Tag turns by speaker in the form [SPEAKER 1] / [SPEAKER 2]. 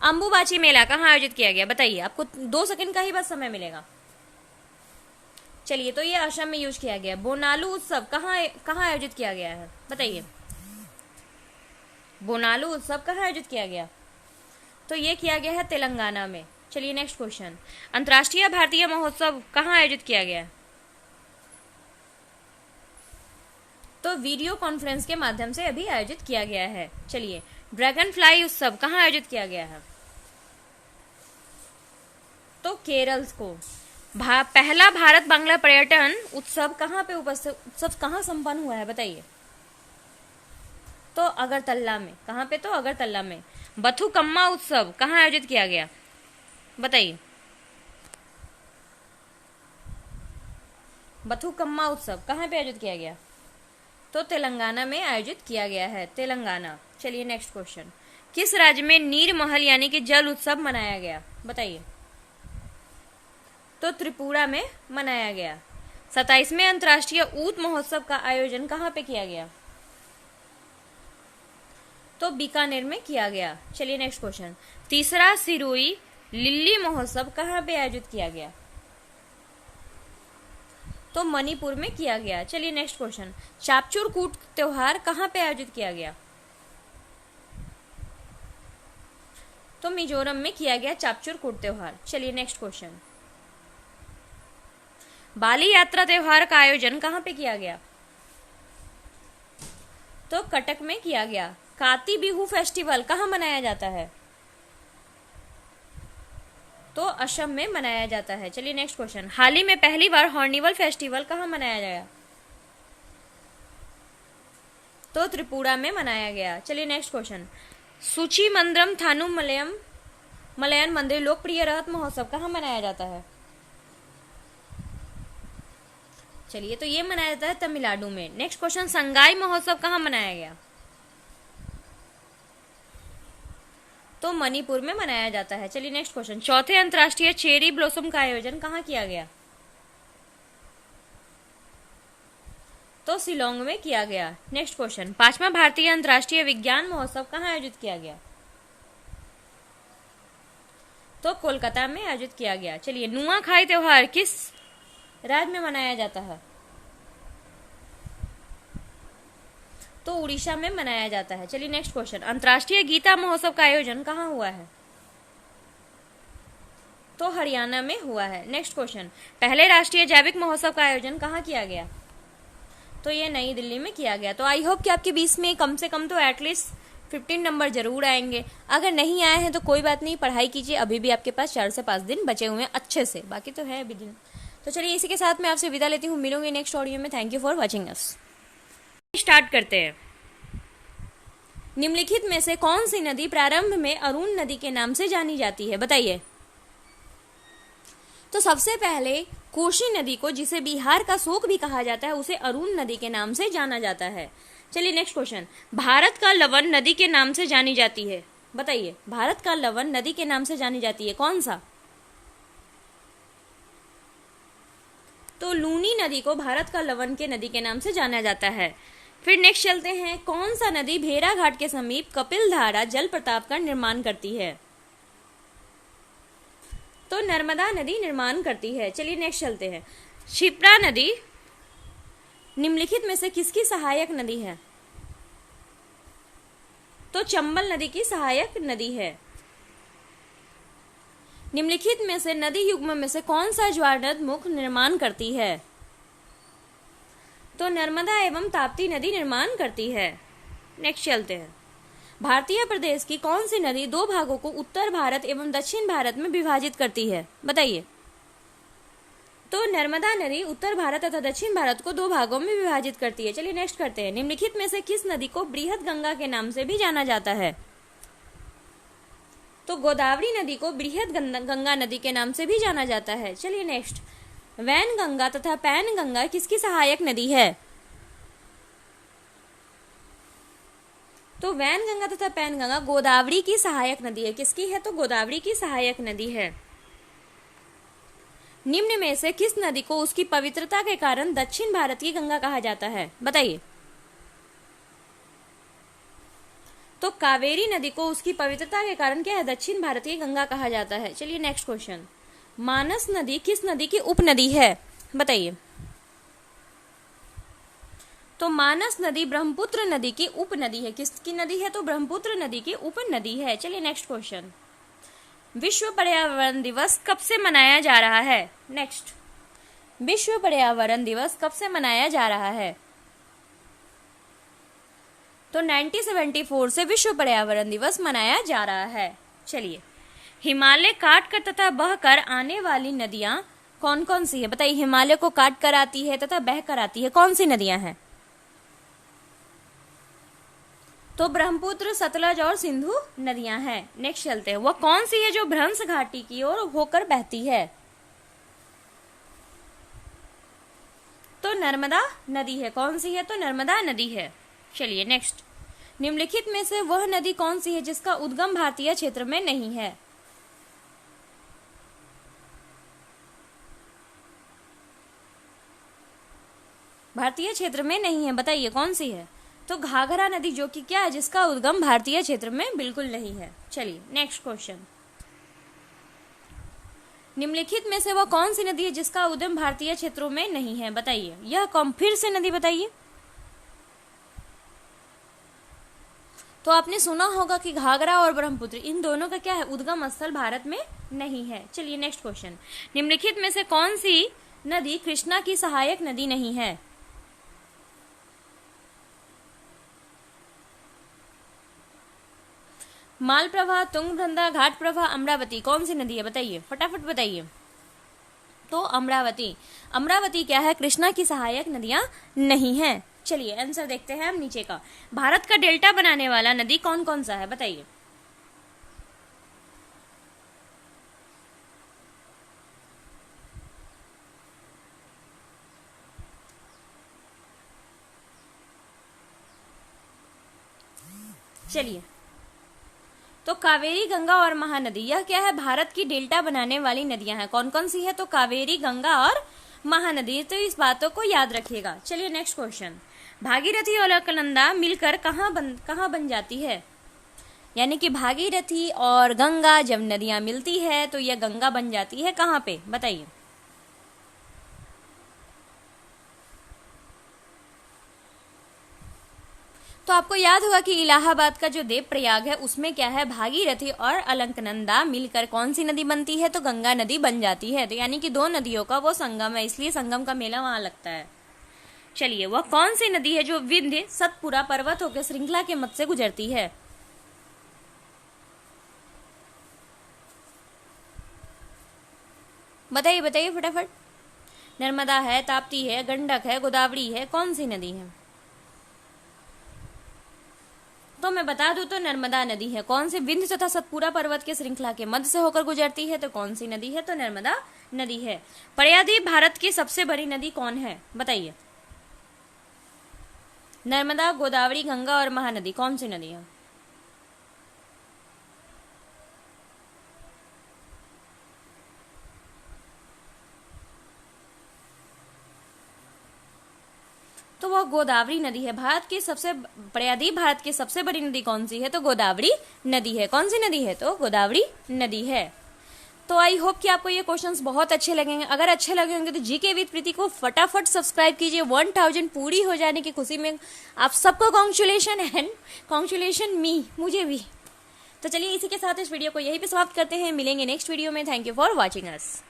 [SPEAKER 1] अंबुबाची मेला कहाँ आयोजित किया गया? बताइए, आपको 2 सेकंड का ही बस समय मिलेगा। चलिए, तो ये असम में यूज किया गया। बोनालू उत्सव कहाँ आयोजित किया गया है? बताइए, बोनालू उत्सव कहाँ आयोजित किया गया? तो ये किया गया है तेलंगाना में। चलिए नेक्स्ट क्वेश्चन, अंतर्राष्ट्रीय भारतीय महोत्सव कहाँ आयोजित किया गया? तो वीडियो कॉन्फ्रेंस के माध्यम से अभी आयोजित किया गया है। चलिए, ड्रैगन फ्लाई उत्सव कहाँ आयोजित किया गया है? तो केरल को। पहला भारत बांग्ला पर्यटन उत्सव कहाँ पे उत्सव कहाँ संपन्न हुआ है? बताइए। तो अगरतला में। कहाँ पे? तो अगरतला में। बथुकम्मा उत्सव कहाँ आयोजित किया गया? बताइए। बथुकम्मा उत्सव कहाँ पे आयोजित किया गया? तो तेलंगाना में आयोजित किया गया है, तेलंगाना। चलिए नेक्स्ट क्वेश्चन, किस राज्य में नीर महल यानी कि जल उत्सव मनाया गया? बताइए। तो त्रिपुरा में मनाया गया। 27वें अंतर्राष्ट्रीय ऊंट महोत्सव का आयोजन कहाँ पे किया गया? तो बीकानेर में किया गया। चलिए नेक्स्ट क्वेश्चन, तीसरा सिरोही लिल्ली महोत्सव कहाँ पे आयोजित किया गया? तो मणिपुर में किया गया। चलिए नेक्स्ट क्वेश्चन, चापचूर कूट त्योहार कहाँ पे आयोजित किया गया? तो मिजोरम में किया गया चापचूर कूट त्योहार। चलिए नेक्स्ट क्वेश्चन, बाली यात्रा त्योहार का आयोजन कहाँ पे किया गया? तो कटक में किया गया। काती बिहू फेस्टिवल कहाँ मनाया जाता है? तो असम में मनाया जाता है। चलिए नेक्स्ट क्वेश्चन, हाल ही में पहली बार हॉर्निवल फेस्टिवल कहाँ मनाया गया? तो त्रिपुरा में मनाया गया। चलिए नेक्स्ट क्वेश्चन, सूची मंदिरम थानु मलयन मंदिर लोकप्रिय रथ महोत्सव कहाँ मनाया जाता है? चलिए, तो ये मनाया जाता है तमिलनाडु में। नेक्स्ट क्वेश्चन, संगाई महोत्सव कहाँ मनाया गया? तो मणिपुर में मनाया जाता है। चलिए नेक्स्ट क्वेश्चन, चौथे अंतर्राष्ट्रीय चेरी ब्लॉसम का आयोजन कहाँ किया गया? तो शिलोंग में किया गया। नेक्स्ट क्वेश्चन, 5वां भारतीय अंतर्राष्ट्रीय विज्ञान महोत्सव कहाँ आयोजित किया गया? तो कोलकाता में आयोजित किया गया। चलिए, नुआखाई त्योहार किस राज्य में मनाया जाता है? तो उड़ीसा में मनाया जाता है। चलिए नेक्स्ट क्वेश्चन, अंतर्राष्ट्रीय गीता महोत्सव का आयोजन कहाँ हुआ है? तो हरियाणा में हुआ है। नेक्स्ट क्वेश्चन, पहले राष्ट्रीय जैविक महोत्सव का आयोजन कहाँ किया गया? तो ये नई दिल्ली में किया गया। तो आई होप कि आपके 20 में कम से कम तो एटलीस्ट 15 नंबर जरूर आएंगे। अगर नहीं आए हैं तो कोई बात नहीं, पढ़ाई कीजिए, अभी भी आपके पास 4 से 5 दिन बचे हुए हैं अच्छे से, बाकी तो है अभी दिन। तो चलिए, इसी के साथ मैं आपसे विदा लेती हूँ, मिलूंगी नेक्स्ट ऑडियो में। Thank you for watching us. Start करते हैं। निम्नलिखित में से कौन सी नदी प्रारंभ में अरुण नदी के नाम से जानी जाती है? बताइए। तो सबसे पहले कोसी नदी को, जिसे बिहार का शोक भी कहा जाता है, उसे अरुण नदी के नाम से जाना जाता है। चलिए नेक्स्ट क्वेश्चन, भारत का लवण नदी के नाम से जानी जाती है? बताइए, भारत का लवण नदी के नाम से जानी जाती है, कौन सा? तो लूनी नदी को भारत का लवण के नदी के नाम से जाना जाता है। फिर नेक्स्ट चलते हैं, कौन सा नदी भेड़ा घाट के समीप कपिल धारा जल प्रताप का निर्माण करती है? तो नर्मदा नदी निर्माण करती है। चलिए नेक्स्ट चलते हैं, क्षिप्रा नदी निम्नलिखित में से किसकी सहायक नदी है? तो चंबल नदी की सहायक नदी है। निम्नलिखित में से नदी युग्म में से कौन सा ज्वार मुख निर्माण करती है? तो नर्मदा एवं ताप्ती नदी निर्माण करती है। नेक्स्ट चलते हैं, भारतीय प्रदेश की कौन सी नदी 2 भागों को उत्तर भारत एवं दक्षिण भारत में विभाजित करती है? बताइए। तो नर्मदा नदी उत्तर भारत तथा दक्षिण भारत को 2 भागों में विभाजित करती है। चलिए नेक्स्ट करते हैं, निम्नलिखित में से किस नदी को बृहद गंगा के नाम से भी जाना जाता है? तो गोदावरी नदी को बृहद गंगा नदी के नाम से भी जाना जाता है। चलिए नेक्स्ट, वैन गंगा तथा पैन गंगा किसकी सहायक नदी है? तो वैन गंगा तथा पैन गंगा गोदावरी की सहायक नदी है। किसकी है? तो गोदावरी की सहायक नदी है। निम्न में से किस नदी को उसकी पवित्रता के कारण दक्षिण भारत की गंगा कहा जाता है? बताइए। तो तो कावेरी नदी को उसकी पवित्रता के कारण क्या है, दक्षिण भारत की गंगा कहा जाता है। चलिए नेक्स्ट क्वेश्चन, मानस नदी किस नदी की उपनदी है, बताइए। तो मानस नदी ब्रह्मपुत्र नदी की उपनदी है। किसकी नदी है, तो ब्रह्मपुत्र नदी की उपनदी है। चलिए नेक्स्ट क्वेश्चन, विश्व पर्यावरण दिवस कब से मनाया जा रहा है। नेक्स्ट, विश्व पर्यावरण दिवस कब से मनाया जा रहा है। तो 1974 से विश्व पर्यावरण दिवस मनाया जा रहा है। चलिए, हिमालय काट कर तथा बह कर आने वाली नदियां कौन कौन सी है, बताइए। हिमालय को काट कर आती है तथा बह कर आती है, कौन सी नदियां हैं। तो ब्रह्मपुत्र, सतलज और सिंधु नदियां हैं। नेक्स्ट चलते हैं, वह कौन सी है जो भ्रंश घाटी की ओर होकर बहती है। तो नर्मदा नदी है। कौन सी है, तो नर्मदा नदी है। चलिए नेक्स्ट, निम्नलिखित में से वह नदी कौन सी है जिसका उद्गम भारतीय क्षेत्र में नहीं है। भारतीय क्षेत्र में नहीं है, बताइए कौन सी है। तो घाघरा नदी, जो कि क्या है, जिसका उद्गम भारतीय क्षेत्र में बिल्कुल नहीं है। चलिए नेक्स्ट क्वेश्चन, निम्नलिखित में से वह कौन सी नदी है जिसका उद्गम भारतीय क्षेत्रों में नहीं है, बताइए। यह कौन, फिर से नदी बताइए। तो आपने सुना होगा कि घाघरा और ब्रह्मपुत्र, इन दोनों का क्या है, उद्गम स्थल भारत में नहीं है। चलिए नेक्स्ट क्वेश्चन, निम्नलिखित में से कौन सी नदी कृष्णा की सहायक नदी नहीं है। मालप्रभा, तुंगभद्रा, घाटप्रभा, अमरावती, कौन सी नदी है, बताइए, फटाफट बताइए। तो अमरावती, अमरावती क्या है, कृष्णा की सहायक नदियां नहीं है। चलिए आंसर देखते हैं हम नीचे का, भारत का डेल्टा बनाने वाला नदी कौन कौन सा है, बताइए। चलिए, तो कावेरी, गंगा और महानदी, यह क्या है, भारत की डेल्टा बनाने वाली नदियां हैं। कौन कौन सी है, तो कावेरी, गंगा और महानदी। तो इस बातों को याद रखिएगा। चलिए नेक्स्ट क्वेश्चन, भागीरथी और अलकनंदा मिलकर कहाँ बन जाती है। यानी कि भागीरथी और गंगा जब नदियां मिलती है तो यह गंगा बन जाती है, कहाँ पे, बताइए। तो आपको याद होगा कि इलाहाबाद का जो देव प्रयाग है उसमें क्या है, भागीरथी और अलकनंदा मिलकर कौन सी नदी बनती है, तो गंगा नदी बन जाती है। तो यानी कि दो नदियों का वो संगम है, इसलिए संगम का मेला वहां लगता है। चलिए, वह कौन सी नदी है जो विंध्य सतपुरा पर्वतों के श्रृंखला के मध्य से गुजरती है। बताइए बताइए फटाफट। नर्मदा है, ताप्ती है, गंडक है, गोदावरी है, कौन सी नदी है। तो मैं बता दूं तो नर्मदा नदी है। कौन सी, विंध्य तथा सतपुरा पर्वत के श्रृंखला के मध्य से होकर गुजरती है, तो कौन सी नदी है, तो नर्मदा नदी है। प्रायद्वीप भारत की सबसे बड़ी नदी कौन है, बताइए। नर्मदा, गोदावरी, गंगा और महानदी, कौन सी नदी है। तो वह गोदावरी नदी है। प्रायद्वीप भारत की सबसे बड़ी नदी कौन सी है, तो गोदावरी नदी है। कौन सी नदी है, तो गोदावरी नदी है। तो आई होप कि आपको ये क्वेश्चंस बहुत अच्छे लगेंगे। अगर अच्छे लगे होंगे तो जीके विद प्रीति को फटाफट सब्सक्राइब कीजिए। 1000 पूरी हो जाने की खुशी में आप सबको कॉन्ग्रेचुलेशन एंड कॉन्ग्रेचुलेशन मी, मुझे भी। तो चलिए इसी के साथ इस वीडियो को यहीं पे समाप्त करते हैं। मिलेंगे नेक्स्ट वीडियो में। Thank you for watching us.